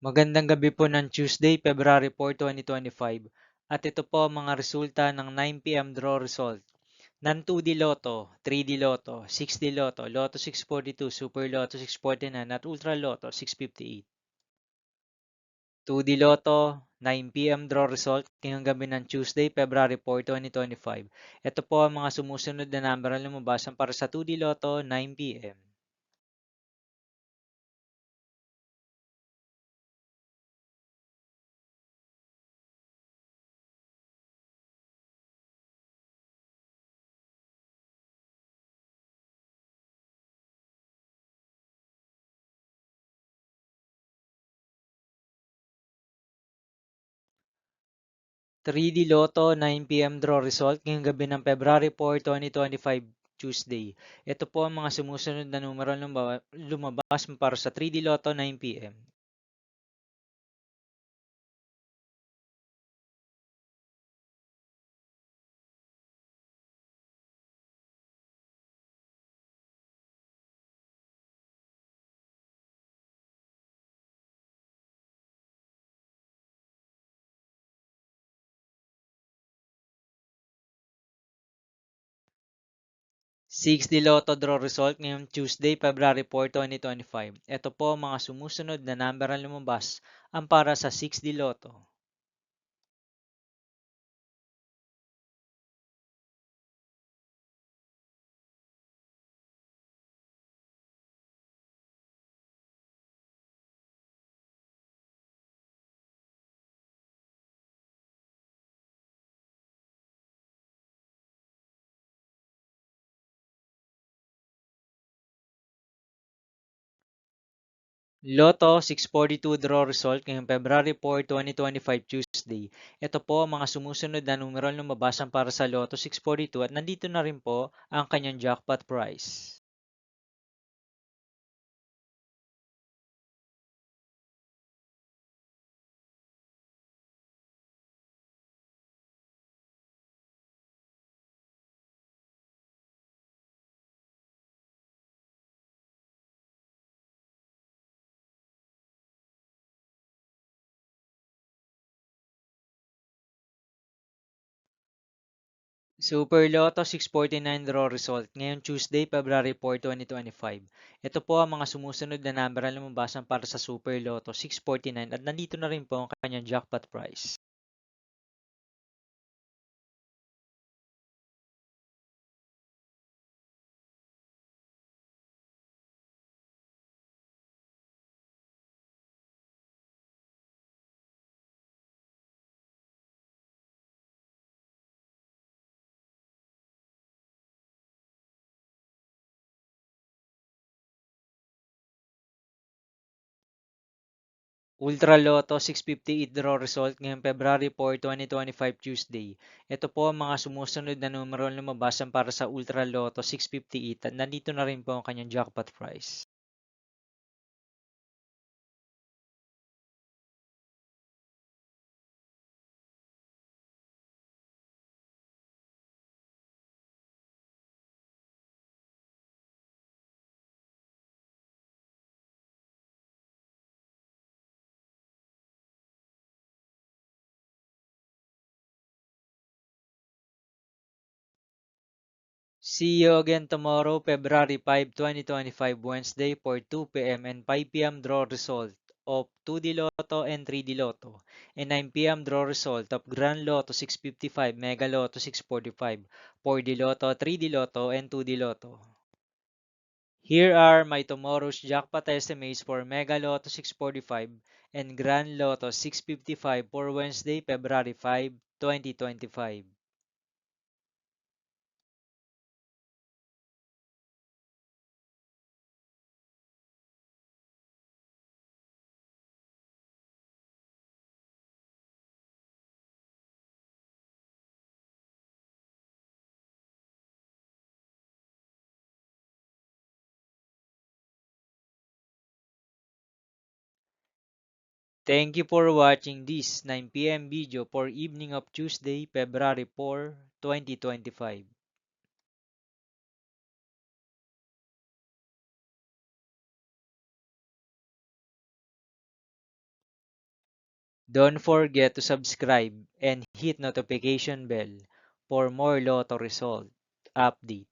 Magandang gabi po ng Tuesday, February 4, 2025. At ito po ang mga resulta ng 9 p.m. draw result ng 2D Lotto, 3D Lotto, 6D Lotto, Lotto 642, Super Lotto 649 at Ultra Lotto 658. 2D Lotto, 9 p.m. draw result ngayong gabi ng Tuesday, February 4, 2025. Ito po ang mga sumusunod na number na lumabasan para sa 2D Lotto, 9 p.m. 3D Lotto 9 p.m. draw result ngayong gabi ng February 4, 2025, Tuesday. Ito po ang mga sumusunod na numero lumabas para sa 3D Lotto 9 p.m. 6D Lotto draw result ngayong Tuesday, February 4, 2025. Ito po ang mga sumusunod na number na lumabas ang para sa 6D Lotto. Lotto 642 draw result ngayong February 4, 2025, Tuesday. Ito po ang mga sumusunod na numero lumabasan para sa Lotto 642 at nandito na rin po ang kanyang jackpot price. Super Lotto 649 draw result ngayong Tuesday, February 4, 2025. Ito po ang mga sumusunod na number na lumabasan para sa Super Lotto 649 at nandito na rin po ang kanyang jackpot price. Ultra Lotto 658 draw result ngayong February 4, 2025, Tuesday. Ito po ang mga sumusunod na numero na lumabasan para sa Ultra Lotto 658 at nandito na rin po ang kanyang jackpot price. See you again tomorrow, February 5, 2025, Wednesday for 2 p.m. and 5 p.m. draw result of 2D Lotto and 3D Lotto, and 9 p.m. draw result of Grand Lotto 655, Mega Lotto 645, 4D Lotto, 3D Lotto, and 2D Lotto. Here are my tomorrow's jackpot estimates for Mega Lotto 645 and Grand Lotto 655 for Wednesday, February 5, 2025. Thank you for watching this 9 p.m. video for evening of Tuesday, February 4, 2025. Don't forget to subscribe and hit notification bell for more Lotto result update.